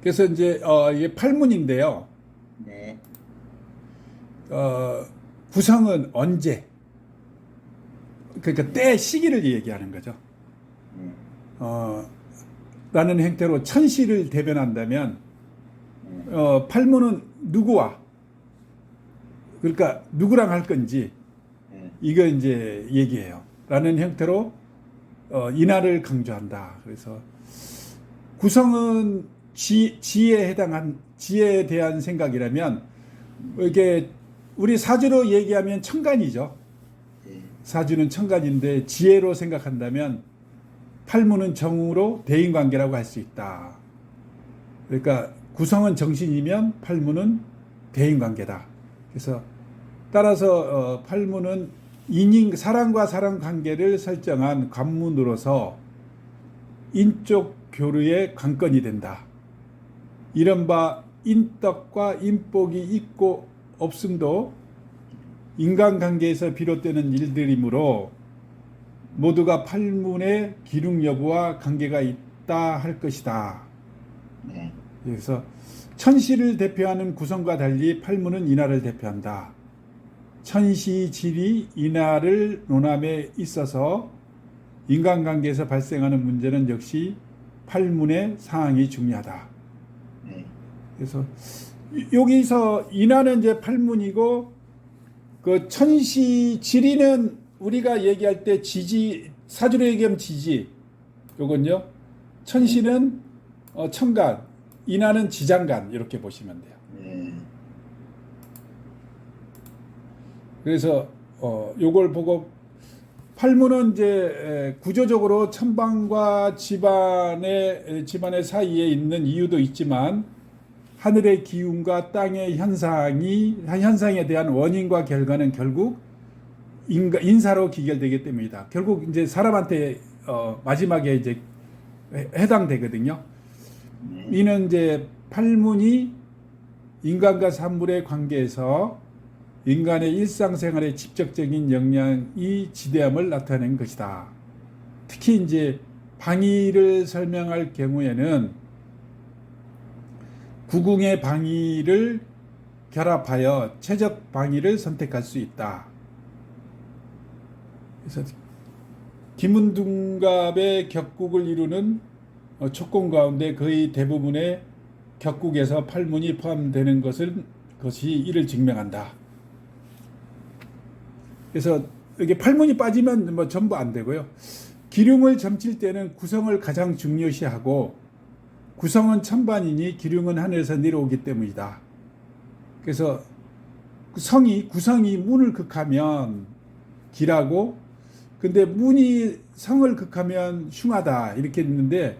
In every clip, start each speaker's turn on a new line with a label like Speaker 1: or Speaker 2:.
Speaker 1: 그래서 이제 이게 팔문인데요.
Speaker 2: 네.
Speaker 1: 구성은 언제? 그러니까 때 시기를 얘기하는 거죠.
Speaker 2: 네.
Speaker 1: 어, 라는 행태로 천시를 대변한다면
Speaker 2: 네.
Speaker 1: 팔문은 누구와, 그러니까 누구랑 할 건지
Speaker 2: 네.
Speaker 1: 이거 이제 얘기해요. 라는 형태로 인하를 강조한다. 그래서 구성은 지에 해당한, 지에 대한 생각이라면 이게 우리 사주로 얘기하면 천간이죠.
Speaker 2: 네.
Speaker 1: 사주는 천간인데 지혜로 생각한다면 팔문은 정으로 대인관계라고 할 수 있다. 그러니까 구성은 정신이면 팔문은 대인관계다. 그래서 따라서 팔문은 사랑과 사랑 관계를 설정한 관문으로서 인적 교류의 관건이 된다. 이른바 인덕과 인복이 있고 없음도 인간관계에서 비롯되는 일들이므로 모두가 팔문의 기능 여부와 관계가 있다 할 것이다.
Speaker 2: 네.
Speaker 1: 그래서 천시를 대표하는 구성과 달리 팔문은 인하를 대표한다. 천시질이 인하를 논함에 있어서 인간관계에서 발생하는 문제는 역시 팔문의 상황이 중요하다.
Speaker 2: 네.
Speaker 1: 그래서 여기서 인하는 이제 팔문이고 그 천시지리는 우리가 얘기할 때 지지, 사주로 얘기하면 지지, 요건요. 천시는 천간, 인하는 지장간, 이렇게 보시면 돼요.
Speaker 2: 네.
Speaker 1: 그래서 요걸 보고 팔문은 이제 구조적으로 천방과 집안의 사이에 있는 이유도 있지만 하늘의 기운과 땅의 현상에 대한 원인과 결과는 결국 인사로 기결되기 때문이다. 결국 이제 사람한테 마지막에 이제 해당되거든요.
Speaker 2: 네.
Speaker 1: 이는 이제 팔문이 인간과 산물의 관계에서 인간의 일상생활에 직접적인 영향이 지대함을 나타낸 것이다. 특히 이제 방위를 설명할 경우에는 구궁의 방위를 결합하여 최적 방위를 선택할 수 있다. 그래서 김은둥갑의 격국을 이루는 촉공 가운데 거의 대부분의 격국에서 팔문이 포함되는 것이 이를 증명한다. 그래서 이게 팔문이 빠지면 뭐 전부 안 되고요. 기륭을 점칠 때는 구성을 가장 중요시하고 구성은 천반이니 기륭은 하늘에서 내려오기 때문이다. 그래서 구성이 문을 극하면 기라고, 근데 문이 성을 극하면 흉하다 이렇게 있는데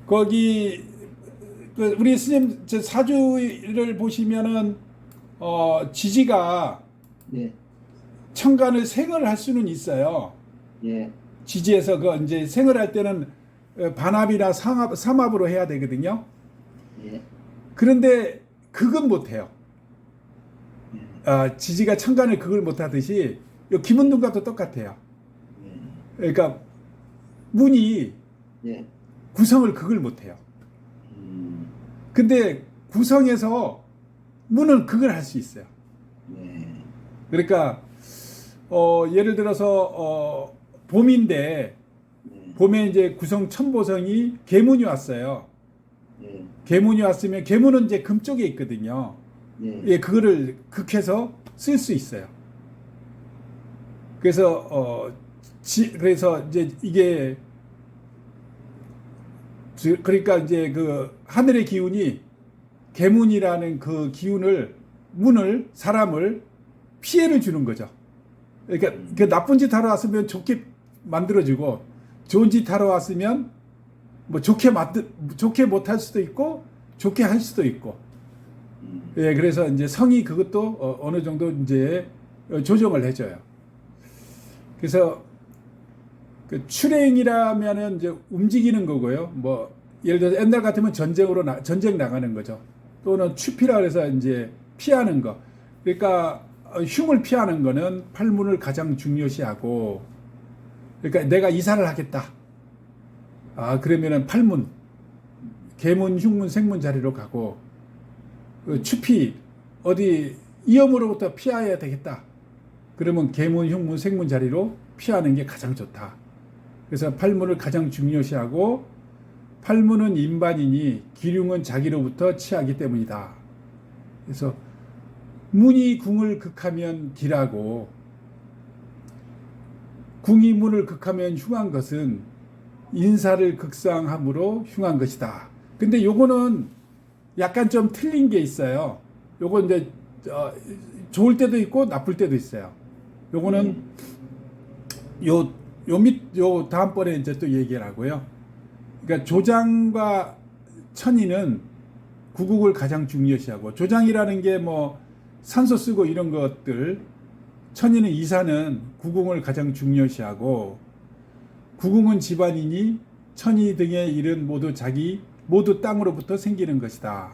Speaker 1: 거기 우리 스님 사주를 보시면은 지지가
Speaker 2: 네.
Speaker 1: 천간을 생을 할 수는 있어요.
Speaker 2: 예.
Speaker 1: 지지에서 그 이제 생을 할 때는 반합이나 삼합으로 해야 되거든요.
Speaker 2: 예.
Speaker 1: 그런데 극은 못해요. 지지가 천간을 극을 못하듯이 김은둥과도 똑같아요.
Speaker 2: 예.
Speaker 1: 그러니까 문이
Speaker 2: 예.
Speaker 1: 구성을 극을 못해요. 근데 구성에서 문은 극을 할 수 있어요.
Speaker 2: 예.
Speaker 1: 그러니까 예를 들어서 봄인데
Speaker 2: 네.
Speaker 1: 봄에 이제 구성 천보성이 계문이 왔어요.
Speaker 2: 예.
Speaker 1: 계문이 왔으면 계문은 이제 금 쪽에 있거든요.
Speaker 2: 예.
Speaker 1: 예, 그거를 극해서 쓸 수 있어요. 그래서 그래서 이제 이게 그러니까 이제 그 하늘의 기운이 계문이라는 그 기운을 사람을 피해를 주는 거죠. 그러니까 그 나쁜 짓 하러 왔으면 좋게 만들어주고 좋은 짓 하러 왔으면 뭐 좋게 못할 수도 있고 좋게 할 수도 있고. 예, 그래서 이제 성이 그것도 어느 정도 이제 조정을 해줘요. 그래서 그 출행이라면은 이제 움직이는 거고요. 뭐 예를 들어서 옛날 같으면 전쟁 나가는 거죠. 또는 추피라 그래서 이제 피하는 거. 그러니까 흉을 피하는 거는 팔문을 가장 중요시하고, 그러니까 내가 이사를 하겠다. 그러면은 팔문 계문, 흉문, 생문 자리로 가고 그 추피 어디 위험으로부터 피해야 되겠다. 그러면 계문, 흉문, 생문 자리로 피하는 게 가장 좋다. 그래서 팔문을 가장 중요시하고 팔문은 인반이니 기륭은 자기로부터 취하기 때문이다. 그래서 문이 궁을 극하면 기라고 궁이 문을 극하면 흉한 것은 인사를 극상함으로 흉한 것이다. 근데 요거는 약간 좀 틀린 게 있어요. 요거 이제 좋을 때도 있고 나쁠 때도 있어요. 요거는 요 다음번에 이제 또 얘기를 하고요. 그러니까 조장과 천이는 구국을 가장 중요시하고 조장이라는 게 뭐 산소 쓰고 이런 것들 천이는 이사는 구궁을 가장 중요시하고 구궁은 집안이니 천이 등의 일은 모두 땅으로부터 생기는 것이다.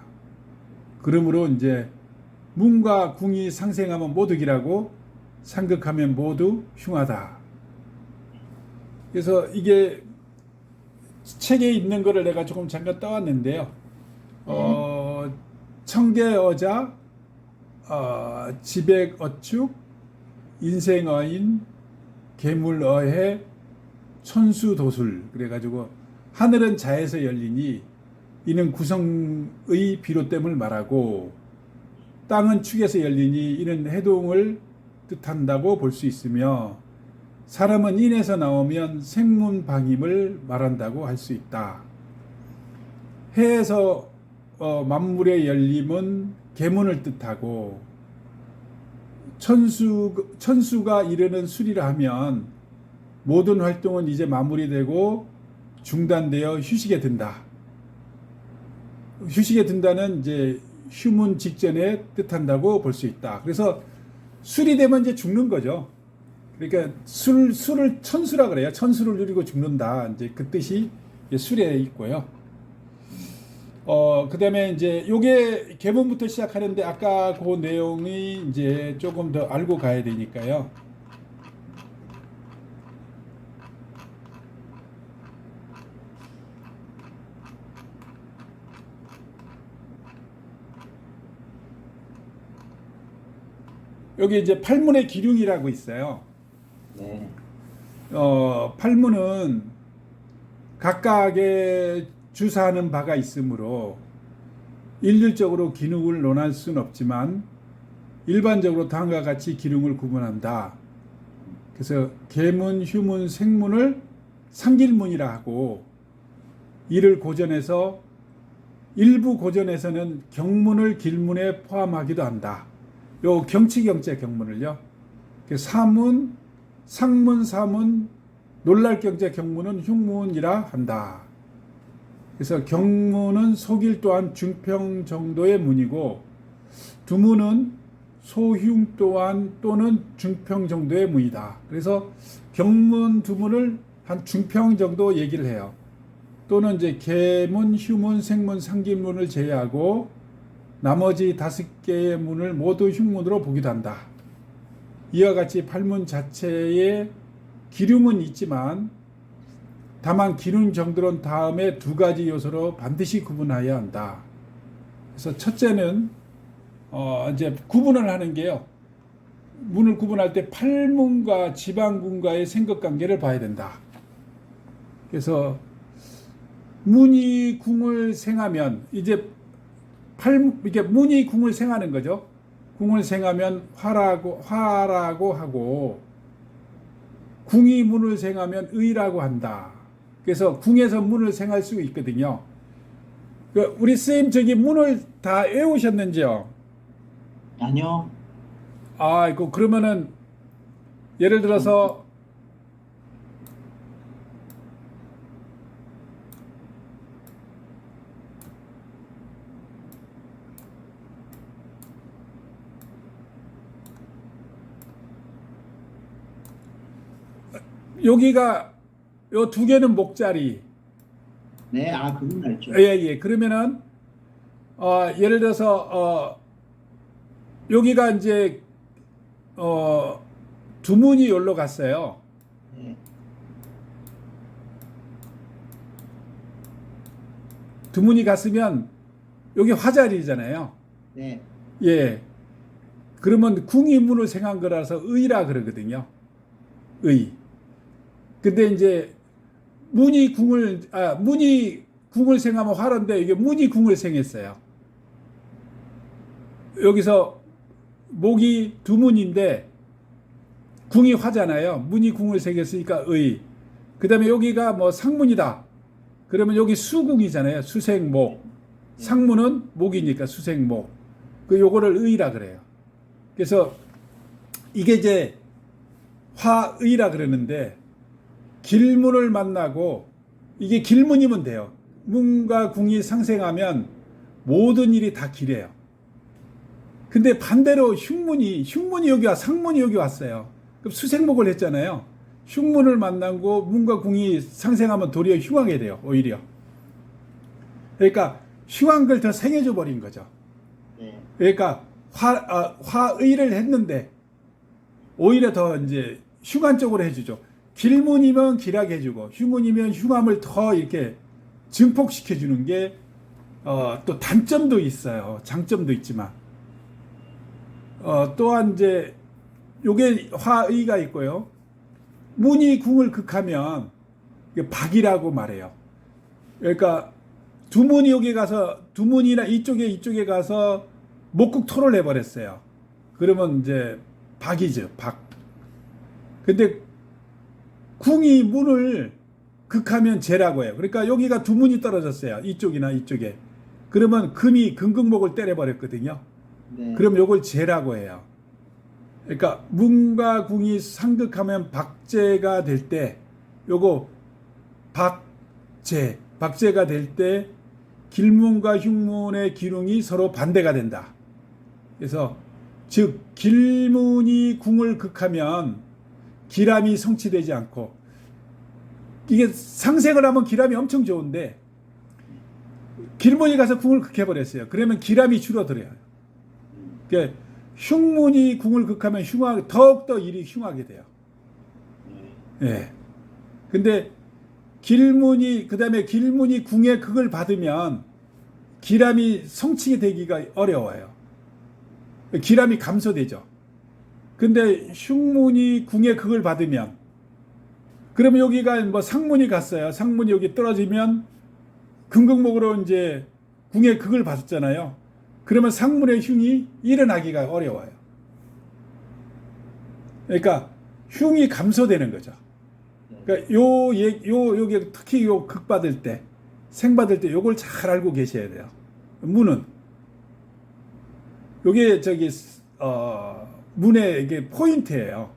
Speaker 1: 그러므로 이제 문과 궁이 상생하면 모두 기라고 상극하면 모두 흉하다. 그래서 이게 책에 있는 거를 내가 조금 잠깐 떠왔는데요. 청계어자, 지백어축, 인생어인, 계물어해, 천수도술. 그래가지고 하늘은 자에서 열리니 이는 구성의 비롯됨을 말하고 땅은 축에서 열리니 이는 해동을 뜻한다고 볼 수 있으며 사람은 인에서 나오면 생문방임을 말한다고 할 수 있다. 해에서 만물의 열림은 계문을 뜻하고 천수가 이르는 수리라 하면 모든 활동은 이제 마무리되고 중단되어 휴식에 든다. 휴식에 든다는 이제 휴문 직전에 뜻한다고 볼 수 있다. 그래서 술이 되면 이제 죽는 거죠. 그러니까 술을 천수라 그래요. 천수를 누리고 죽는다. 이제 그 뜻이 술에 있고요. 그 다음에 이제 요게 계문부터 시작하는데 아까 그 내용이 이제 조금 더 알고 가야 되니까요. 여기 이제 팔문의 기륭이라고 있어요.
Speaker 2: 네.
Speaker 1: 팔문은 각각의 주사하는 바가 있으므로 일률적으로 기능을 논할 수는 없지만 일반적으로 다음과 같이 기능을 구분한다. 그래서 계문, 휴문, 생문을 상길문이라 하고 이를 고전해서 일부 고전에서는 경문을 길문에 포함하기도 한다. 요 경치경제 경문을요. 사문, 상문, 사문, 놀랄경제 경문은 흉문이라 한다. 그래서 경문은 소길 또한 중평 정도의 문이고 두문은 소흉 또한 또는 중평 정도의 문이다. 그래서 경문, 두문을 한 중평 정도 얘기를 해요. 또는 이제 계문, 휴문, 생문, 상길문을 제외하고 나머지 5개의 문을 모두 흉문으로 보기도 한다. 이와 같이 팔문 자체에 기륭은 있지만 다만 기륭 정도는 다음에 2가지 요소로 반드시 구분해야 한다. 그래서 첫째는 이제 구분을 하는 게요. 문을 구분할 때 팔문과 지방군과의 생각관계를 봐야 된다. 그래서 문이 궁을 생하면 이제 이게 문이 궁을 생하는 거죠. 궁을 생하면 화라고 하고 궁이 문을 생하면 의라고 한다. 그래서 궁에서 문을 생할 수 있거든요. 우리 선생님 저기 문을 다 외우셨는지요?
Speaker 2: 아니요.
Speaker 1: 그러면은 예를 들어서 여기가 요 2개는 목자리.
Speaker 2: 네, 그건 알죠.
Speaker 1: 예. 그러면은 예를 들어서 여기가 이제 두문이 여기로 갔어요.
Speaker 2: 네.
Speaker 1: 두문이 갔으면 여기 화자리잖아요.
Speaker 2: 네.
Speaker 1: 예. 그러면 궁이 문을 생한 거라서 의라 그러거든요. 의. 근데 이제 문이 궁을 생하면 화란데 이게 문이 궁을 생했어요. 여기서 목이 두문인데 궁이 화잖아요. 문이 궁을 생겼으니까 의. 그 다음에 여기가 뭐 상문이다. 그러면 여기 수궁이잖아요. 수생목. 상문은 목이니까 수생목. 요거를 의라 그래요. 그래서 이게 이제 화의라 그러는데 길문을 만나고 이게 길문이면 돼요. 문과 궁이 상생하면 모든 일이 다 길해요. 근데 반대로 흉문이 여기 상문이 여기 왔어요. 그럼 수생목을 했잖아요. 흉문을 만나고 문과 궁이 상생하면 도리어 흉하게 돼요. 오히려. 그러니까 흉한 걸 더 생해줘 버린 거죠.
Speaker 2: 네.
Speaker 1: 그러니까 화의를 했는데 오히려 더 이제 흉한 쪽으로 해주죠. 길문이면 길하게 해주고 흉문이면 흉함을 더 이렇게 증폭시켜 주는 게 또 단점도 있어요. 장점도 있지만 또한 이제 요게 화의가 있고요. 문이 궁을 극하면 박이라고 말해요. 그러니까 두문이 여기 가서 두문이나 이쪽에 가서 목극토를 해버렸어요. 그러면 이제 박이죠. 박. 근데 궁이 문을 극하면 재라고 해요. 그러니까 여기가 두문이 떨어졌어요. 이쪽이나 이쪽에. 그러면 금이 금극목을 때려버렸거든요.
Speaker 2: 네.
Speaker 1: 그럼 요걸 재라고 해요. 그러니까 문과 궁이 상극하면 박재가 될 때 요거 박재가 될 때 길문과 흉문의 기둥이 서로 반대가 된다. 그래서 즉 길문이 궁을 극하면 기람이 성취되지 않고 이게 상생을 하면 기람이 엄청 좋은데 길문이 가서 궁을 극해버렸어요. 그러면 기람이 줄어들어요. 그러니까 흉문이 궁을 극하면 더욱더 일이 흉하게 돼요. 예. 근데 그다음에 길문이 궁의 극을 받으면 기람이 성취게 되기가 어려워요. 기람이 감소되죠. 근데 흉문이 궁의 극을 받으면 그러면 여기가 뭐 상문이 갔어요. 상문이 여기 떨어지면 금극목으로 이제 궁의 극을 받았잖아요. 그러면 상문의 흉이 일어나기가 어려워요. 그러니까 흉이 감소되는 거죠. 그러니까 여기 특히 요 극 받을 때, 생 받을 때 요걸 잘 알고 계셔야 돼요. 문은 요게 문의 이게 포인트예요.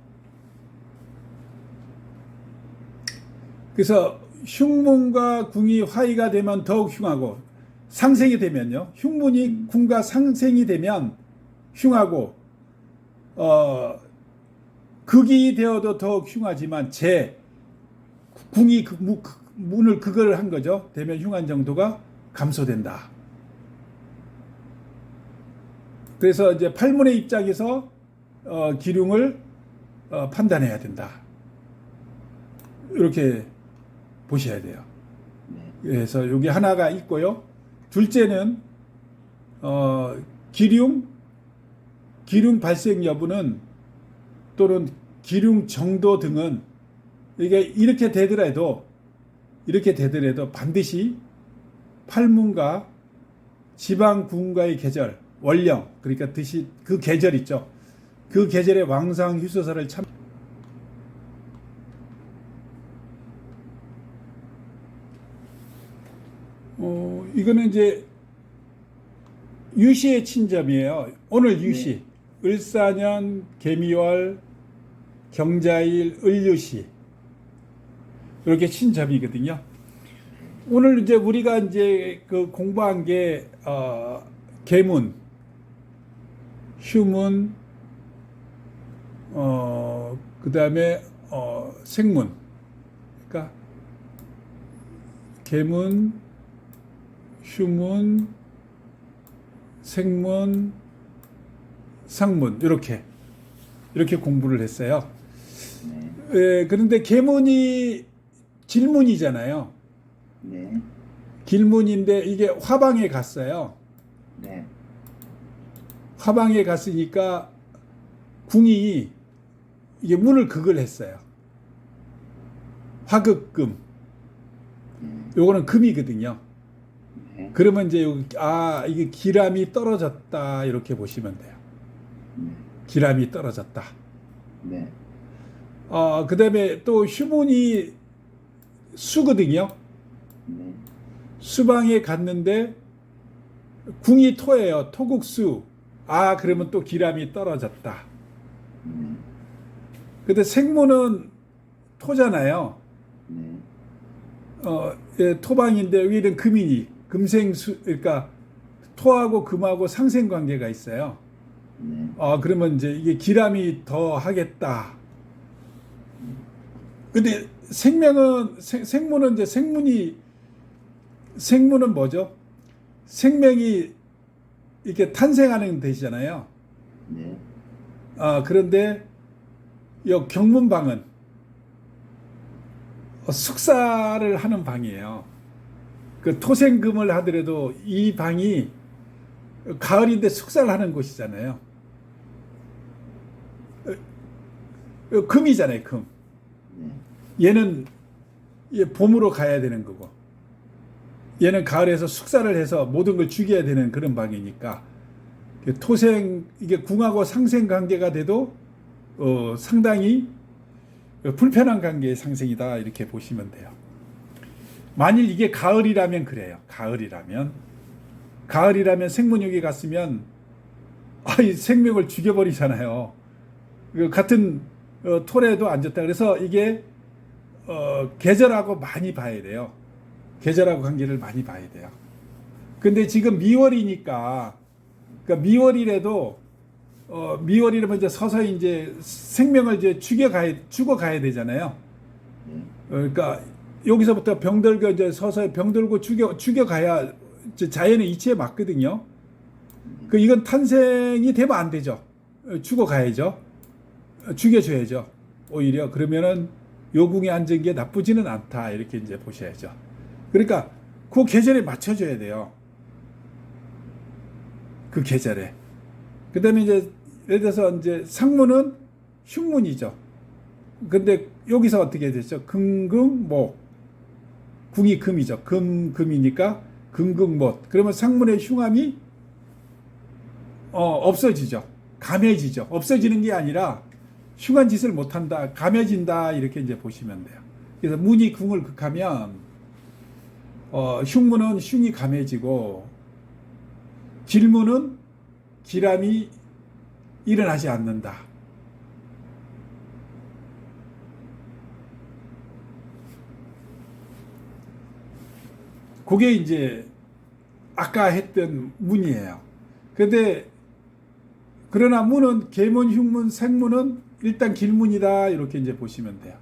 Speaker 1: 그래서 흉문과 궁이 화의가 되면 더욱 흉하고 상생이 되면요. 흉문이 궁과 상생이 되면 흉하고 극이 되어도 더욱 흉하지만 궁이 문을 극을 한 거죠. 되면 흉한 정도가 감소된다. 그래서 이제 팔문의 입장에서 기륭을 판단해야 된다. 이렇게 보셔야 돼요. 그래서 여기 하나가 있고요. 둘째는 기륭 발생 여부는 또는 기륭 정도 등은 이게 이렇게 되더라도 반드시 팔문과 지방군과의 계절, 원령, 그러니까 그 계절 있죠. 그 계절의 왕상 휴소사를 이거는 이제 유시의 친점이에요. 오늘 유시, 네. 을사년, 개미월, 경자일, 을유시 이렇게 친점이거든요. 오늘 이제 우리가 이제 그 공부한 게 계문, 휴문, 그 다음에 생문, 그러니까 계문, 휴문, 생문, 상문 이렇게 공부를 했어요. 그런데 계문이 질문이잖아요.
Speaker 2: 네.
Speaker 1: 길문인데 이게 화방에 갔어요.
Speaker 2: 네.
Speaker 1: 화방에 갔으니까 궁이 이게 문을 극을 했어요. 화극금. 요거는 금이거든요.
Speaker 2: 네.
Speaker 1: 그러면 이제 여기 이게 기람이 떨어졌다 이렇게 보시면 돼요.
Speaker 2: 네.
Speaker 1: 기람이 떨어졌다.
Speaker 2: 네.
Speaker 1: 그다음에 또 휴문이 수거든요.
Speaker 2: 네.
Speaker 1: 수방에 갔는데 궁이 토예요. 토국수. 그러면 또 기람이 떨어졌다.
Speaker 2: 네.
Speaker 1: 근데 생문은 토잖아요.
Speaker 2: 네.
Speaker 1: 예, 토방인데 여기는 금이니 금생수, 그러니까 토하고 금하고 상생 관계가 있어요.
Speaker 2: 네.
Speaker 1: 그러면 이제 이게 기람이 더 하겠다. 근데 생문은 이제 생문은 뭐죠? 생명이 이렇게 탄생하는 뜻이잖아요.
Speaker 2: 네.
Speaker 1: 그런데 이 경문방은 숙사를 하는 방이에요. 그 토생금을 하더라도 이 방이 가을인데 숙사를 하는 곳이잖아요. 금이잖아요, 금.
Speaker 2: 네.
Speaker 1: 얘는 봄으로 가야 되는 거고, 얘는 가을에서 숙사를 해서 모든 걸 죽여야 되는 그런 방이니까 토생, 이게 궁하고 상생 관계가 돼도 상당히 불편한 관계의 상생이다 이렇게 보시면 돼요. 만일 이게 가을이라면 그래요. 가을이라면 생문역에 갔으면 이 생명을 죽여버리잖아요. 같은 토래도 안 좋다. 그래서 이게 계절하고 많이 봐야 돼요. 계절하고 관계를 많이 봐야 돼요. 근데 지금 미월이니까, 그러니까 미월이라면 이제 서서히 이제 생명을 이제 죽어가야 되잖아요. 그러니까 여기서부터 병들고 이제 서서히 병들고 죽여가야 자연의 이치에 맞거든요. 이건 탄생이 되면 안 되죠. 죽어가야죠. 죽여줘야죠. 오히려 그러면은 요궁에 앉은 게 나쁘지는 않다 이렇게 이제 보셔야죠. 그러니까 그 계절에 맞춰줘야 돼요. 그 계절에. 그다음에 이제 예를 들어서 이제 상문은 흉문이죠. 근데 여기서 어떻게 됐죠? 금금목. 궁이 금이죠. 금이니까 금금못. 그러면 상문의 흉함이 없어지죠. 감해지죠. 없어지는 게 아니라 흉한 짓을 못한다. 감해진다. 이렇게 이제 보시면 돼요. 그래서 문이 궁을 극하면 흉문은 흉이 감해지고 길문은 기람이 일어나지 않는다. 그게 이제 아까 했던 문이에요. 그러나 문은 계문, 흉문, 생문은 일단 길문이다. 이렇게 이제 보시면 돼요.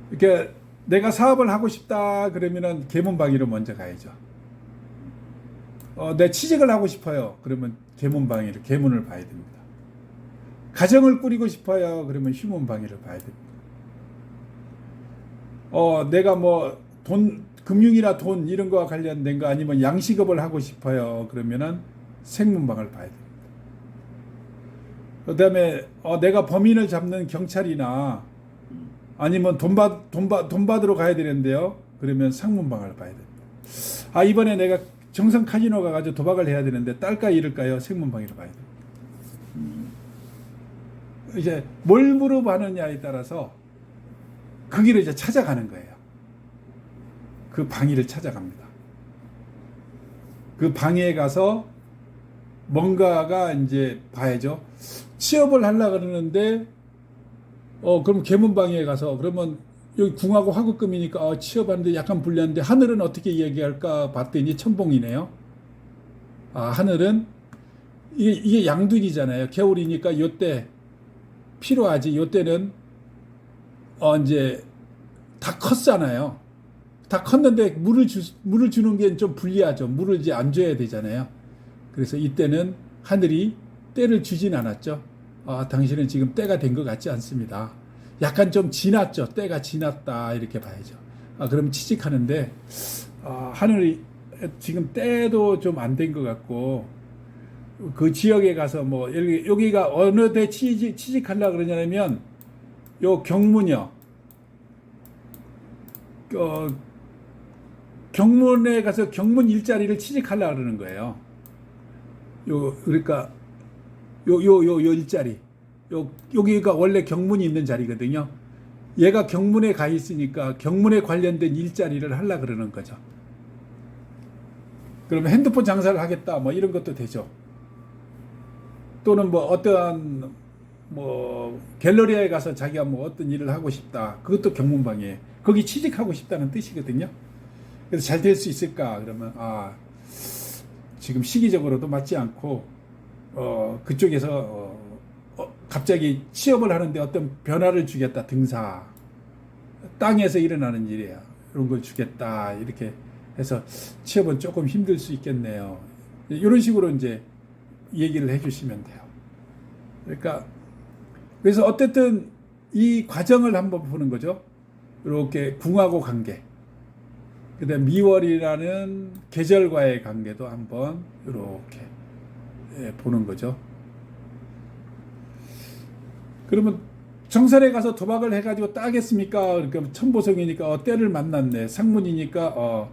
Speaker 1: 그러니까 내가 사업을 하고 싶다 그러면은 계문방위로 먼저 가야죠. 내 취직을 하고 싶어요. 그러면 계문방위를, 계문을 봐야 됩니다. 가정을 꾸리고 싶어요. 그러면 휴문방위를 봐야 됩니다. 내가 뭐 금융이나 돈 이런 거와 관련된 거 아니면 양식업을 하고 싶어요. 그러면은 생문방을 봐야 됩니다. 그 다음에 내가 범인을 잡는 경찰이나 아니면 돈 받으러 가야 되는데요. 그러면 상문방을 봐야 됩니다. 이번에 내가 정성 카지노 가가지고 도박을 해야 되는데 딸까 잃을까요? 생문방위를 봐야 됩니다. 이제 뭘 물어보느냐에 따라서 그 길을 이제 찾아가는 거예요. 그 방위를 찾아갑니다. 그 방위에 가서 뭔가가 이제 봐야죠. 취업을 하려고 그러는데 그럼 계문방위에 가서 그러면 여기 궁하고 화극금이니까 취업하는데 약간 불리한데 하늘은 어떻게 얘기할까 봤더니 천봉이네요. 하늘은 이게 양둔이잖아요. 겨울이니까 요때 필요하지. 요때는 이제 다 컸잖아요. 다 컸는데 물을 주는 게 좀 불리하죠. 물을 이제 안 줘야 되잖아요. 그래서 이때는 하늘이 때를 주진 않았죠. 당신은 지금 때가 된 것 같지 않습니다. 약간 좀 지났죠. 때가 지났다 이렇게 봐야죠. 그럼 취직하는데 하늘이 지금 때도 좀 안 된 것 같고 그 지역에 가서 뭐 여기가 어느 데 취직하려고 그러냐면 요 경문이요. 경문에 가서 경문 일자리를 취직하려고 그러는 거예요. 그러니까 요 일자리. 여기가 원래 경문이 있는 자리거든요. 얘가 경문에 가 있으니까 경문에 관련된 일자리를 하려고 그러는 거죠. 그러면 핸드폰 장사를 하겠다 뭐 이런 것도 되죠. 또는 뭐 어떠한 뭐 갤러리아에 가서 자기가 뭐 어떤 일을 하고 싶다. 그것도 경문방이에요. 거기 취직하고 싶다는 뜻이거든요. 그래서 잘 될 수 있을까? 그러면 지금 시기적으로도 맞지 않고 그쪽에서 갑자기 취업을 하는데 어떤 변화를 주겠다. 등사 땅에서 일어나는 일이야. 이런 걸 주겠다. 이렇게 해서 취업은 조금 힘들 수 있겠네요. 이런 식으로 이제 얘기를 해주시면 돼요. 그러니까 그래서 어쨌든 이 과정을 한번 보는 거죠. 이렇게 궁하고 관계, 그다음 미월이라는 계절과의 관계도 한번 이렇게 보는 거죠. 그러면 정선에 가서 도박을 해가지고 따겠습니까? 그러니까 천보성이니까 때를 만났네. 상문이니까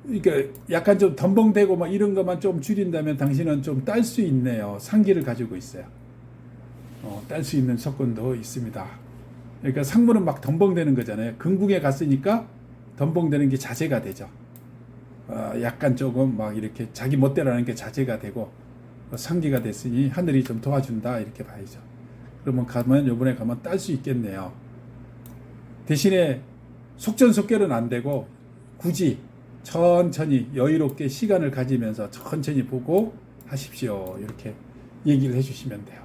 Speaker 1: 그러니까 약간 좀 덤벙대고 막 이런 것만 좀 줄인다면 당신은 좀 딸 수 있네요. 상기를 가지고 있어요. 딸 수 있는 조건도 있습니다. 그러니까 상문은 막 덤벙대는 거잖아요. 금궁에 갔으니까 덤벙대는 게 자제가 되죠. 약간 조금 막 이렇게 자기 멋대로라는 게 자제가 되고 상기가 됐으니 하늘이 좀 도와준다 이렇게 봐야죠. 그러면 요번에 가면 딸 수 있겠네요. 대신에 속전속결은 안 되고 굳이 천천히 여유롭게 시간을 가지면서 천천히 보고 하십시오. 이렇게 얘기를 해주시면 돼요.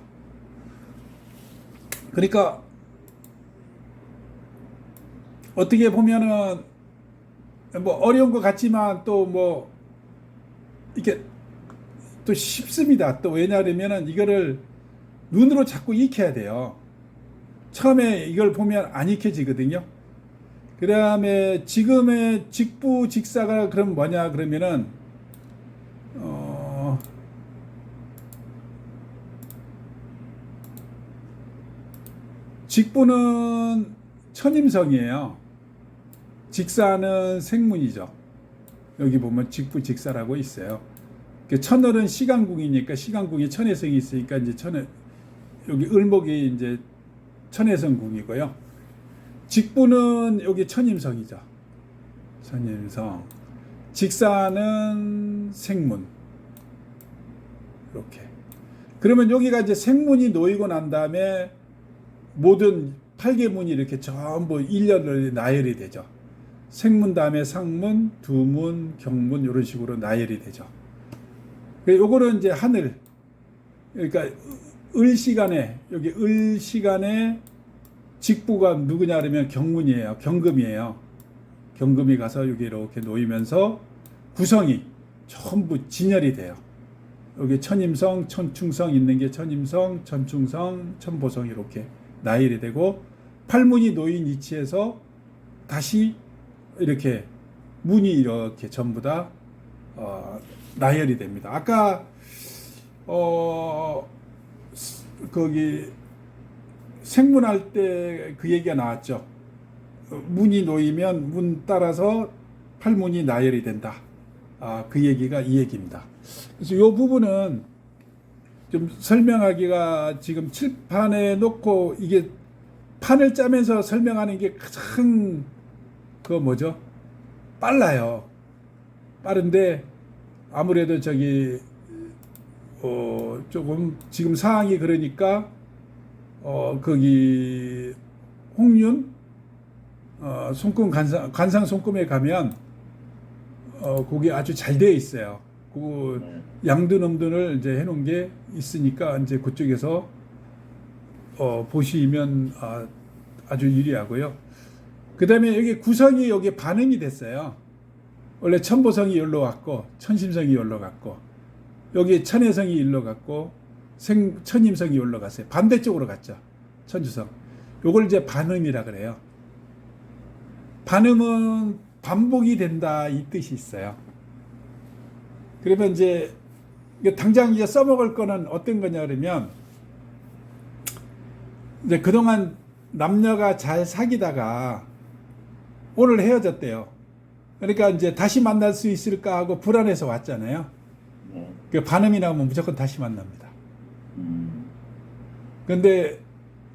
Speaker 1: 그러니까 어떻게 보면은 뭐 어려운 것 같지만 또 뭐 이게 또 쉽습니다. 또 왜냐하면은 이거를 눈으로 자꾸 익혀야 돼요. 처음에 이걸 보면 안 익혀지거든요. 그 다음에 지금의 직부 직사가 그럼 뭐냐 그러면은 직부는 천임성이에요. 직사는 생문이죠. 여기 보면 직부 직사라고 있어요. 천월은 시간궁이니까 시간궁이 천해성이 있으니까 이제 여기 을목이 이제 천해성궁이고요. 직부는 여기 천임성이죠. 천임성. 직사는 생문. 이렇게. 그러면 여기가 이제 생문이 놓이고 난 다음에 모든 8개문이 이렇게 전부 일렬로 나열이 되죠. 생문 다음에 상문, 두문, 경문 이런 식으로 나열이 되죠. 요거는 이제 하늘. 그러니까 을 시간에 여기 을 시간에 직부가 누구냐 그러면 경문이에요. 경금이에요. 경금이 가서 여기 이렇게 놓이면서 구성이 전부 진열이 돼요. 여기 천임성, 천충성 있는 게 천임성, 천충성, 천보성 이렇게 나열이 되고 팔문이 놓인 위치에서 다시 이렇게 문이 이렇게 전부 다 나열이 됩니다. 아까 거기 생문할 때 그 얘기가 나왔죠. 문이 놓이면 문 따라서 팔문이 나열이 된다. 그 얘기가 이 얘기입니다. 그래서 이 부분은 좀 설명하기가 지금 칠판에 놓고 이게 판을 짜면서 설명하는 게 가장 뭐죠? 빨라요. 빠른데 아무래도 조금 지금 상황이 그러니까 거기 홍윤 손금 관상 손금에 가면 거기 아주 잘 되어 있어요. 그 양둔음둔을 이제 해놓은 게 있으니까 이제 그쪽에서 보시면 아주 유리하고요. 그 다음에 여기 구성이 여기 반응이 됐어요. 원래 천보성이 여기로 갔고 천심성이 여기로 갔고 여기 천해성이 일로 갔고 천임성이 여기로 갔어요. 반대쪽으로 갔죠. 천주성. 요걸 이제 반음이라 그래요. 반음은 반복이 된다 이 뜻이 있어요. 그러면 이제 당장 이제 써먹을 거는 어떤 거냐 그러면 이제 그동안 남녀가 잘 사귀다가 오늘 헤어졌대요. 그러니까 이제 다시 만날 수 있을까 하고 불안해서 왔잖아요.
Speaker 2: 네.
Speaker 1: 그 반음이 나오면 무조건 다시 만납니다.
Speaker 2: 음.
Speaker 1: 그런데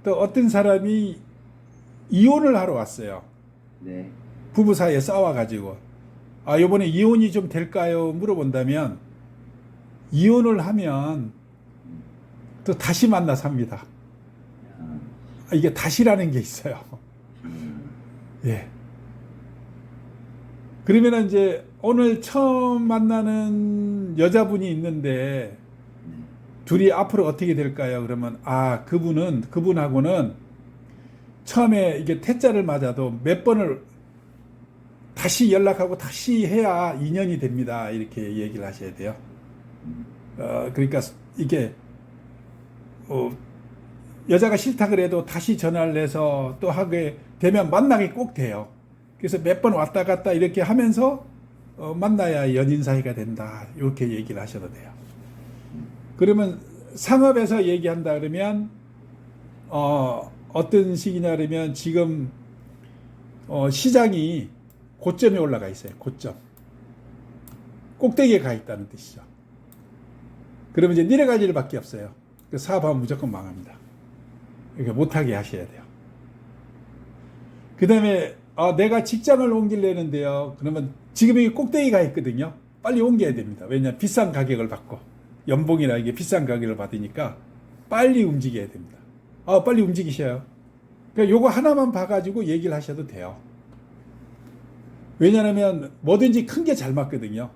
Speaker 1: 또 어떤 사람이 이혼을 하러 왔어요.
Speaker 2: 네.
Speaker 1: 부부 사이에 싸워가지고 요번에 이혼이 좀 될까요? 물어본다면 이혼을 하면 또 다시 만나 삽니다. 이게 다시라는 게 있어요. 예. 그러면 이제 오늘 처음 만나는 여자분이 있는데 둘이 앞으로 어떻게 될까요? 그러면 그분하고는 처음에 이게 태자를 맞아도 몇 번을 다시 연락하고 다시 해야 인연이 됩니다. 이렇게 얘기를 하셔야 돼요. 그러니까 이게 여자가 싫다 그래도 다시 전화를 해서 또 하게 되면 만나게 꼭 돼요. 그래서 몇 번 왔다 갔다 이렇게 하면서 만나야 연인 사이가 된다. 이렇게 얘기를 하셔도 돼요. 그러면 상업에서 얘기한다 그러면 어떤 시기냐 그러면 지금 시장이 고점에 올라가 있어요. 고점. 꼭대기에 가 있다는 뜻이죠. 그러면 이제 내려갈 일밖에 없어요. 그 사업하면 무조건 망합니다. 그러니까 못하게 하셔야 돼요. 그 다음에 내가 직장을 옮기려는데요. 그러면 지금 여기 꼭대기가 있거든요. 빨리 옮겨야 됩니다. 왜냐하면 비싼 가격을 받고 연봉이나 이게 비싼 가격을 받으니까 빨리 움직여야 됩니다. 빨리 움직이셔요. 그러니까 요거 하나만 봐가지고 얘기를 하셔도 돼요. 왜냐하면 뭐든지 큰 게 잘 맞거든요.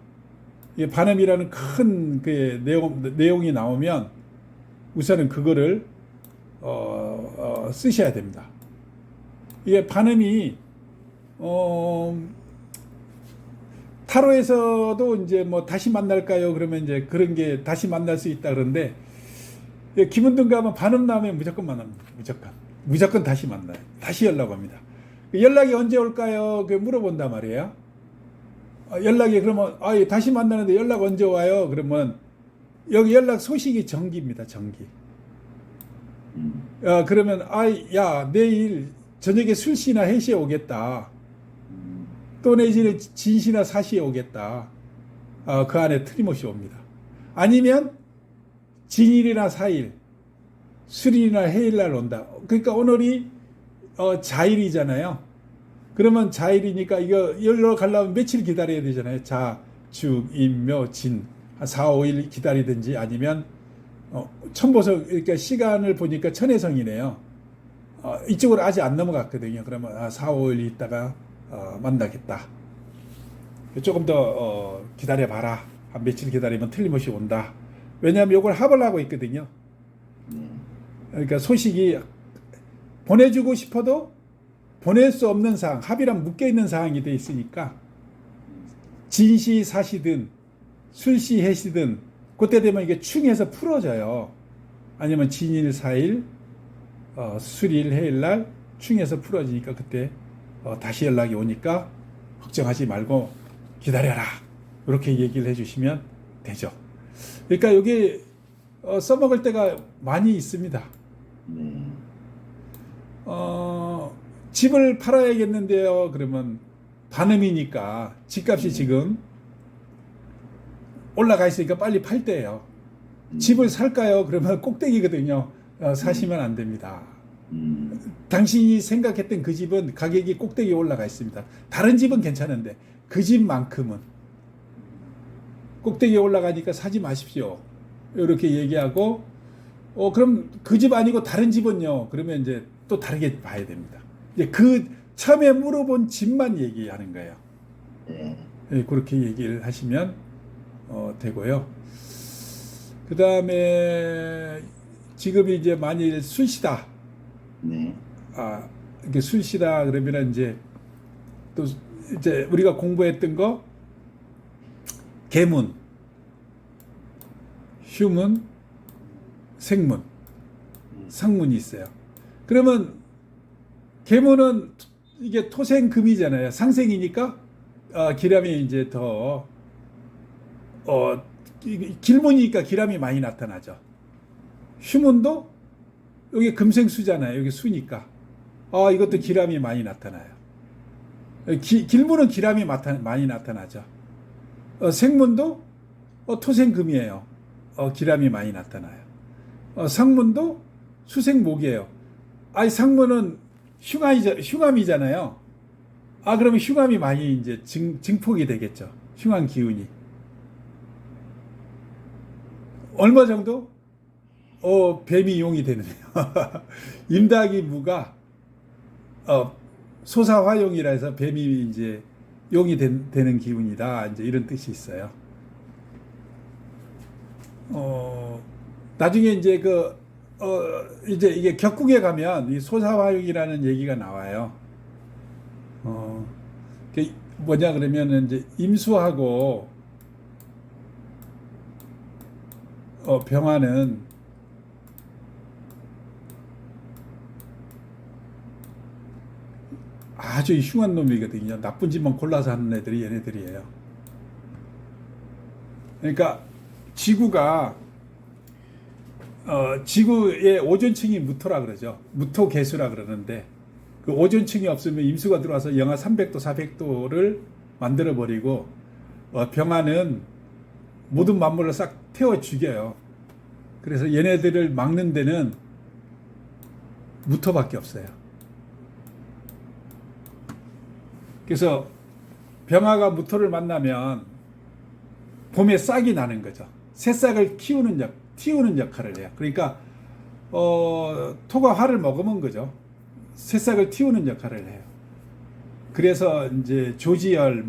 Speaker 1: 이 반음이라는 큰 그 내용이 나오면 우선은 그거를 쓰셔야 됩니다. 이게 반음이 타로에서도 이제 뭐 다시 만날까요? 그러면 이제 그런 게 다시 만날 수 있다 그러는데 기분등 가면 반음 나오면 무조건 만납니다. 무조건 다시 만나요. 다시 연락옵니다. 연락이 언제 올까요? 그 물어본단 말이에요. 연락이 그러면 다시 만나는데 연락 언제 와요? 그러면 여기 연락 소식이 정기입니다. 정기. 그러면 야 내일 저녁에 술시나 해시에 오겠다. 또 내지는 진시나 사시에 오겠다. 그 안에 틀림없이 옵니다. 아니면 진일이나 사일, 술일이나 해일날 온다. 그러니까 오늘이 자일이잖아요. 그러면 자일이니까 이거 열러 가려면 며칠 기다려야 되잖아요. 자, 죽, 임, 묘, 진. 한 4, 5일 기다리든지 아니면 천보석, 그러니까 시간을 보니까 천해성이네요. 이쪽으로 아직 안 넘어갔거든요. 그러면 4, 5일 있다가 만나겠다. 조금 더 기다려봐라. 한 며칠 기다리면 틀림없이 온다. 왜냐하면 이걸 합을 하고 있거든요. 그러니까 소식이 보내주고 싶어도 보낼 수 없는 상황, 합이랑 묶여있는 상황이 돼 있으니까 진시, 사시든 술시, 해시든 그때 되면 이게 충해서 풀어져요. 아니면 진일, 사일, 술일, 해일날 충해서 풀어지니까 그때 다시 연락이 오니까 걱정하지 말고 기다려라. 이렇게 얘기를 해주시면 되죠. 그러니까 여기 써먹을 때가 많이 있습니다. 집을 팔아야겠는데요. 그러면 반음이니까 집값이 지금 올라가 있으니까 빨리 팔 때예요. 집을 살까요? 그러면 꼭대기거든요. 사시면 안 됩니다. 당신이 생각했던 그 집은 가격이 꼭대기에 올라가 있습니다. 다른 집은 괜찮은데 그 집만큼은 꼭대기에 올라가니까 사지 마십시오. 이렇게 얘기하고 그럼 그 집 아니고 다른 집은요. 그러면 이제 또 다르게 봐야 됩니다. 이제 그 처음에 물어본 집만 얘기하는 거예요. 네, 그렇게 얘기를 하시면 되고요. 그 다음에 지금 이제 만일 술시다.
Speaker 2: 네.
Speaker 1: 이게 술시다 그러면 이제 또 이제 우리가 공부했던 거 계문, 휴문, 생문, 상문이 있어요. 그러면 계문은 이게 토생금이잖아요. 상생이니까 기람이 이제 더 길문이니까 기람이 많이 나타나죠. 휴문도 여기 금생수잖아요. 여기 수니까 이것도 기람이 많이 나타나요. 길문은 기람이 많이 나타나죠. 생문도 토생금이에요. 기람이 많이 나타나요. 상문도 수생목이에요. 상문은 흉암이잖아요. 그러면 흉암이 많이 이제 증폭이 되겠죠. 흉암 기운이. 얼마 정도? 뱀이 용이 되네요. 임닭이 무가 소사화용이라 해서 뱀이 이제 용이 되는 기운이다. 이제 이런 뜻이 있어요. 나중에 이제 이제 이게 격국에 가면 이 소사화용이라는 얘기가 나와요. 그게 뭐냐 그러면은 이제 임수하고 병화는 아주 흉한 놈이거든요. 나쁜 짓만 골라서 하는 애들이 얘네들이에요. 그러니까 지구가 지구의 오존층이 무토라 그러죠. 무토개수라 그러는데 그 오존층이 없으면 임수가 들어와서 영하 300도, 400도를 만들어 버리고 병화는 모든 만물을 싹 태워 죽여요. 그래서 얘네들을 막는 데는 무토밖에 없어요. 그래서 병화가 무토를 만나면 봄에 싹이 나는 거죠. 새싹을 틔우는 역할을 해요. 그러니까 토가 화를 먹으면 거죠. 새싹을 틔우는 역할을 해요. 그래서 이제 조지열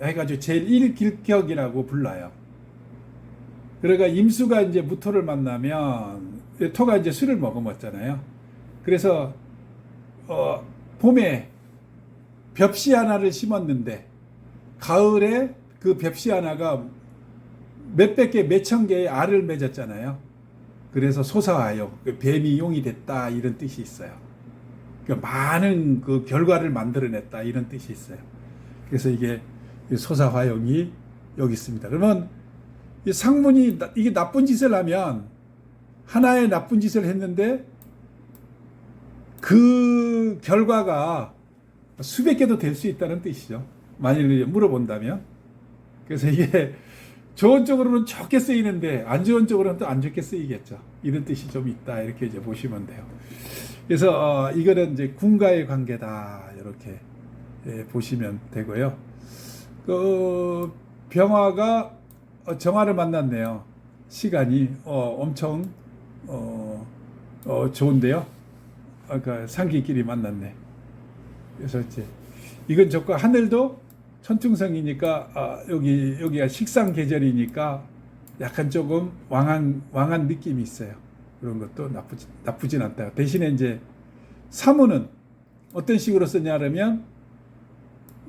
Speaker 1: 해가지고 제1길격이라고 불러요. 그러니까 임수가 이제 무토를 만나면 토가 이제 술을 머금었잖아요. 그래서 봄에 벽시 하나를 심었는데 가을에 그 벽시 하나가 몇백 개, 몇천 개의 알을 맺었잖아요. 그래서 소사화용, 뱀이 용이 됐다 이런 뜻이 있어요. 그러니까 많은 그 결과를 만들어냈다 이런 뜻이 있어요. 그래서 이게 소사화용이 여기 있습니다. 그러면 이 상문이 이게 나쁜 짓을 하면 하나의 나쁜 짓을 했는데 그 결과가 수백 개도 될 수 있다는 뜻이죠. 만일 물어본다면. 그래서 이게 좋은 쪽으로는 좋게 쓰이는데 안 좋은 쪽으로는 또 안 좋게 쓰이겠죠. 이런 뜻이 좀 있다. 이렇게 이제 보시면 돼요. 그래서 이거는 이제 군과의 관계다. 이렇게 보시면 되고요. 그 병화가 정화를 만났네요. 시간이 엄청 좋은데요. 아까 상기끼리 만났네. 그래서 이제 이건 좋고 하늘도 천충성이니까 여기가 식상 계절이니까 약간 조금 왕한 느낌이 있어요. 그런 것도 나쁘진 않다. 대신에 이제 사무는 어떤 식으로 쓰냐면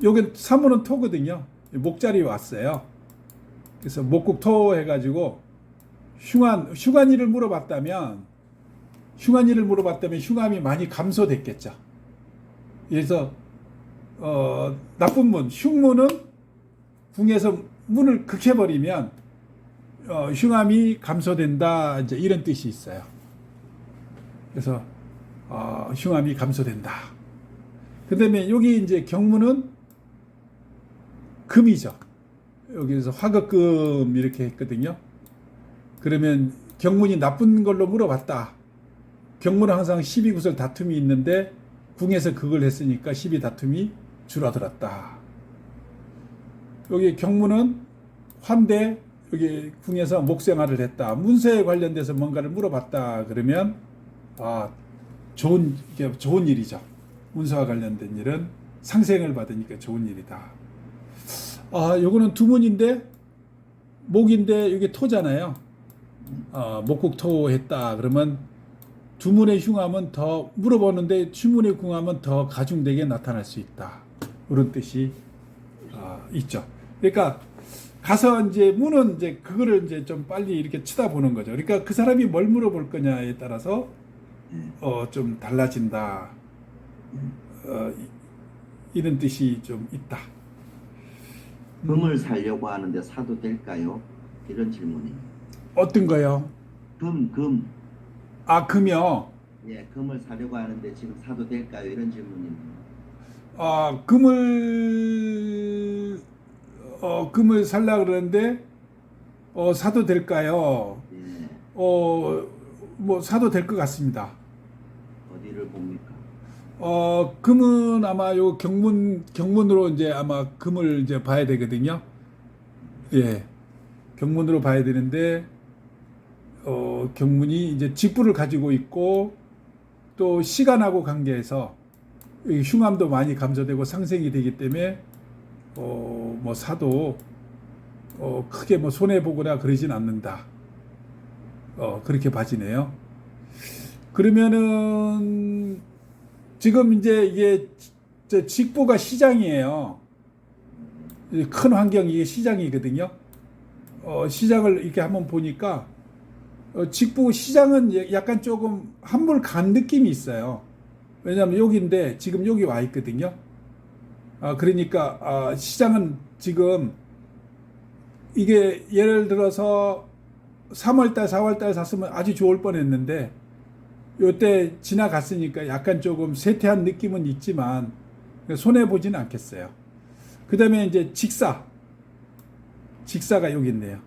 Speaker 1: 여기 사무는 토거든요. 목자리 왔어요. 그래서 목국토 해가지고 흉한이를 물어봤다면 흉암이 많이 감소됐겠죠. 그래서 나쁜 문, 흉문은 궁에서 문을 극해버리면 흉암이 감소된다. 이제 이런 뜻이 있어요. 그래서 흉암이 감소된다. 그다음에 여기 이제 경문은 금이죠. 여기서 화극금 이렇게 했거든요. 그러면 경문이 나쁜 걸로 물어봤다. 경문은 항상 12구설 다툼이 있는데 궁에서 그걸 했으니까 12 다툼이 줄어들었다. 여기 경문은 환대, 여기 궁에서 목생활을 했다. 문서에 관련돼서 뭔가를 물어봤다. 그러면 좋은 일이죠. 문서와 관련된 일은 상생을 받으니까 좋은 일이다. 요거는 두문인데 목인데 여기 토잖아요. 목국토 했다. 그러면 두문의 흉암은 더 물어보는데 추문의 궁암은 더 가중되게 나타날 수 있다. 그런 뜻이 있죠. 그러니까 가서 이제 문은 이제 그거를 이제 좀 빨리 이렇게 쳐다보는 거죠. 그러니까 그 사람이 뭘 물어볼 거냐에 따라서 좀 달라진다. 이런 뜻이 좀 있다.
Speaker 2: 금을 사려고 하는데 사도 될까요? 이런 질문입니다.
Speaker 1: 어떤 거요?
Speaker 2: 금.
Speaker 1: 아, 금이요.
Speaker 2: 예, 금을 사려고 하는데 지금 사도 될까요? 이런 질문입니다.
Speaker 1: 아, 금을 살라 그러는데 사도 될까요?
Speaker 2: 예,
Speaker 1: 뭐 사도 될 것 같습니다.
Speaker 2: 어디를 봅니까?
Speaker 1: 금은 아마 요 경문으로 이제 아마 금을 이제 봐야 되거든요. 예. 경문으로 봐야 되는데, 경문이 이제 직부를 가지고 있고, 또 시간하고 관계해서 이 흉함도 많이 감소되고 상생이 되기 때문에, 뭐 사도, 크게 뭐 손해보거나 그러진 않는다. 그렇게 봐지네요. 그러면은, 지금 이제 이게 직부가 시장이에요. 큰 환경이 이게 시장이거든요. 시장을 이렇게 한번 보니까 직부 시장은 약간 조금 한물 간 느낌이 있어요. 왜냐하면 여기인데 지금 여기 와 있거든요. 그러니까 시장은 지금 이게 예를 들어서 3월달, 4월달 샀으면 아주 좋을 뻔했는데 요때 지나갔으니까 약간 조금 쇠퇴한 느낌은 있지만 손해 보지는 않겠어요. 그 다음에 이제 직사가 여기 있네요.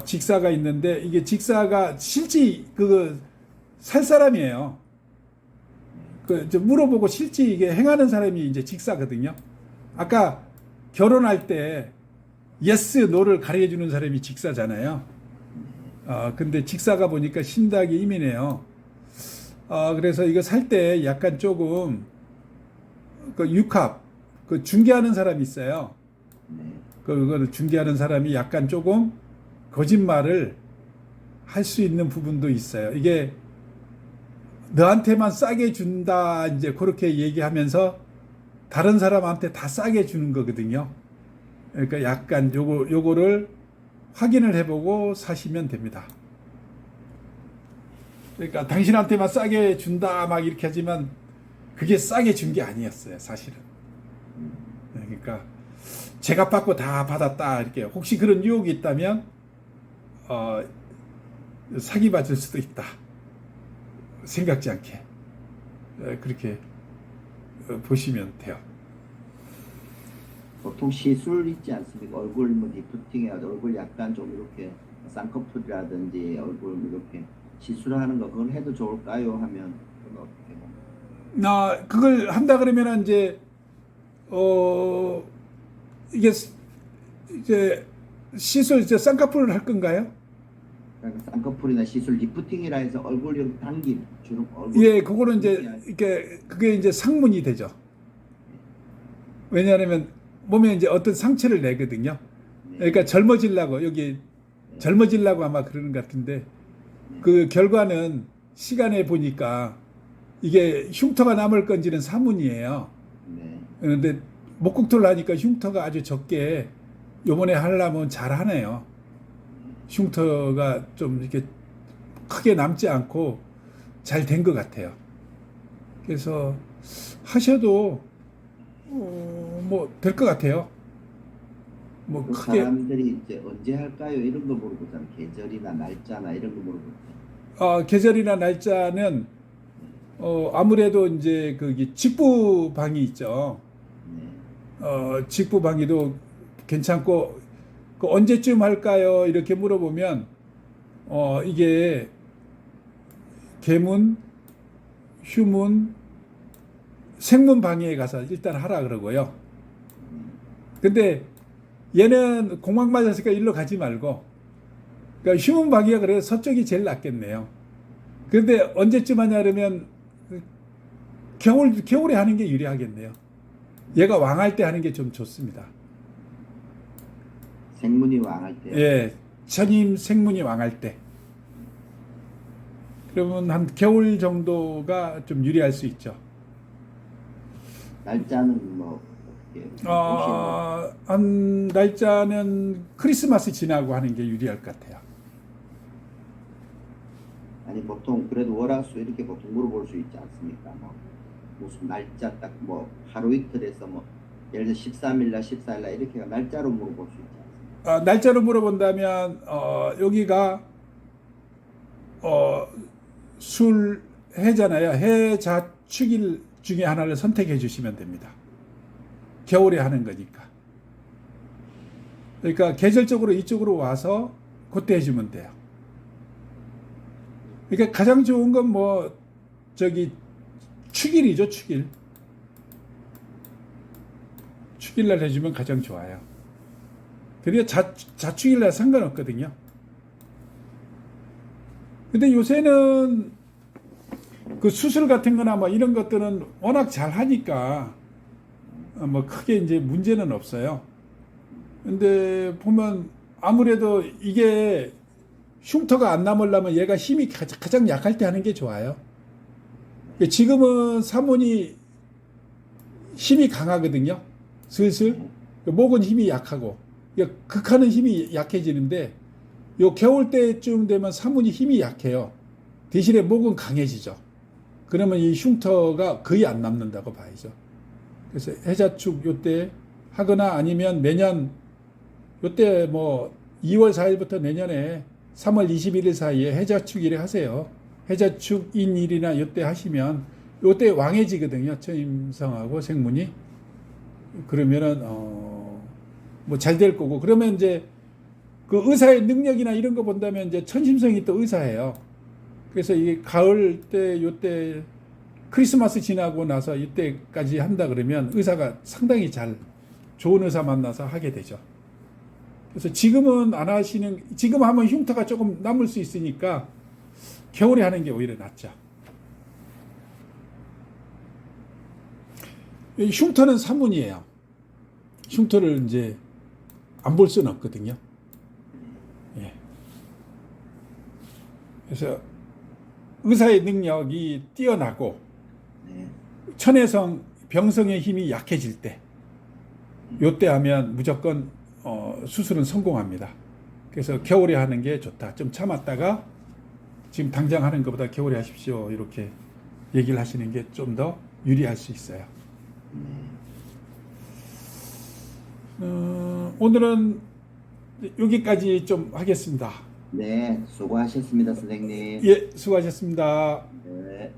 Speaker 1: 직사가 있는데 이게 직사가 실제 살 사람이에요. 물어보고 실제 이게 행하는 사람이 이제 직사거든요. 아까 결혼할 때 yes, no를 가르쳐 주는 사람이 직사잖아요. 근데 직사가 보니까 신닭이 임이네요. 그래서 이거 살 때 약간 조금 육합, 중개하는 사람이 있어요.
Speaker 2: 네.
Speaker 1: 그걸 중개하는 사람이 약간 조금 거짓말을 할 수 있는 부분도 있어요. 이게 너한테만 싸게 준다, 이제 그렇게 얘기하면서 다른 사람한테 다 싸게 주는 거거든요. 그러니까 약간 요거를 확인을 해보고 사시면 됩니다. 그러니까 당신한테만 싸게 준다 막 이렇게 하지만 그게 싸게 준 게 아니었어요, 사실은. 그러니까 제가 받고 다 받았다 이렇게 혹시 그런 유혹이 있다면 사기 받을 수도 있다. 생각지 않게 그렇게 보시면 돼요.
Speaker 2: 보통 시술 있지 않습니까? 얼굴 뭐 리프팅해가지고 얼굴 약간 좀 이렇게 쌍꺼풀이라든지 얼굴 이렇게 시술하는 거 그건 해도 좋을까요? 하면 그건 어떻게 봅니까?
Speaker 1: 그걸 한다 그러면 이제 이게 이제 시술 이제 쌍꺼풀을 할 건가요?
Speaker 2: 그러니까 쌍꺼풀이나 시술 리프팅이라 해서 얼굴 당김 주름 얼굴
Speaker 1: 예, 그거는 이제 그게 이제 상문이 되죠. 왜냐하면 몸에 이제 어떤 상처를 내거든요. 그러니까 젊어지려고 여기 젊어지려고 아마 그러는 것 같은데 그 결과는 시간에 보니까 이게 흉터가 남을 건지는 사문이에요.
Speaker 2: 네.
Speaker 1: 그런데 목국토를 하니까 흉터가 아주 적게 요번에 하려면 잘하네요. 흉터가 좀 이렇게 크게 남지 않고 잘 된 것 같아요. 그래서 하셔도 뭐 될 것 같아요. 뭐
Speaker 2: 그
Speaker 1: 크게
Speaker 2: 사람들이 이제 언제 할까요? 이런 거 물어보잖아요. 계절이나 날짜나 이런 거 물어보잖아요.
Speaker 1: 계절이나 날짜는 아무래도 이제 거기 직부방이 있죠.
Speaker 2: 네.
Speaker 1: 직부방위도 괜찮고 그 언제쯤 할까요? 이렇게 물어보면 이게 계문, 휴문, 생문방위에 가서 일단 하라 그러고요. 근데 얘는 공황 맞았으니까 일로 가지 말고 그러니까 휴문방위가 그래서 서쪽이 제일 낫겠네요. 그런데 언제쯤 하냐 그러면 겨울에 하는 게 유리하겠네요. 얘가 왕할 때 하는 게 좀 좋습니다.
Speaker 2: 생문이 왕할 때.
Speaker 1: 예, 천임 생문이 왕할 때. 그러면 한 겨울 정도가 좀 유리할 수 있죠.
Speaker 2: 날짜는 뭐 어떻게?
Speaker 1: 한 날짜는 크리스마스 지나고 하는 게 유리할 것 같아요.
Speaker 2: 아니 보통 그래도 월화수 이렇게 보통 물어볼 수 있지 않습니까? 뭐. 무슨 날짜 딱 뭐 하루 이틀에서 뭐 예를 들어 13일날 14일날 이렇게 날짜로 물어볼 수 있지 않습니까?
Speaker 1: 날짜로 물어본다면 여기가 술 해잖아요. 해자축일 중에 하나를 선택해 주시면 됩니다. 겨울에 하는 거니까. 그러니까 계절적으로 이쪽으로 와서 그때 해주면 돼요. 그러니까 가장 좋은 건 뭐 저기 축일이죠, 축일. 축일날 해주면 가장 좋아요. 그러니까 자축일날 상관없거든요. 근데 요새는 그 수술 같은 거나 뭐 이런 것들은 워낙 잘 하니까 뭐 크게 이제 문제는 없어요. 근데 보면 아무래도 이게 흉터가 안 남으려면 얘가 힘이 가장 약할 때 하는 게 좋아요. 지금은 사문이 힘이 강하거든요. 슬슬. 목은 힘이 약하고 극하는 힘이 약해지는데 요 겨울 때쯤 되면 사문이 힘이 약해요. 대신에 목은 강해지죠. 그러면 이 흉터가 거의 안 남는다고 봐야죠. 그래서 해자축 요때 하거나 아니면 매년 요때 뭐 2월 4일부터 내년에 3월 21일 사이에 해자축일에 하세요. 해자축인일이나 요때 하시면 요때 왕해지거든요. 처임성하고 생문이. 그러면은 뭐 잘 될 거고. 그러면 이제 그 의사의 능력이나 이런 거 본다면 이제 천심성이 또 의사예요. 그래서 이 가을 때 요때 크리스마스 지나고 나서 이때까지 한다 그러면 의사가 상당히 잘 좋은 의사 만나서 하게 되죠. 그래서 지금은 안 하시는, 지금 하면 흉터가 조금 남을 수 있으니까 겨울에 하는 게 오히려 낫죠. 흉터는 사문이에요. 흉터를 이제 안 볼 수는 없거든요. 예. 그래서 의사의 능력이 뛰어나고 천혜성, 병성의 힘이 약해질 때 요때 하면 무조건 수술은 성공합니다. 그래서 겨울에 하는 게 좋다. 좀 참았다가 지금 당장 하는 것보다 겨울에 하십시오. 이렇게 얘기를 하시는 게 좀 더 유리할 수 있어요. 오늘은 여기까지 좀 하겠습니다.
Speaker 2: 네, 수고하셨습니다, 선생님.
Speaker 1: 예, 수고하셨습니다.
Speaker 2: 네.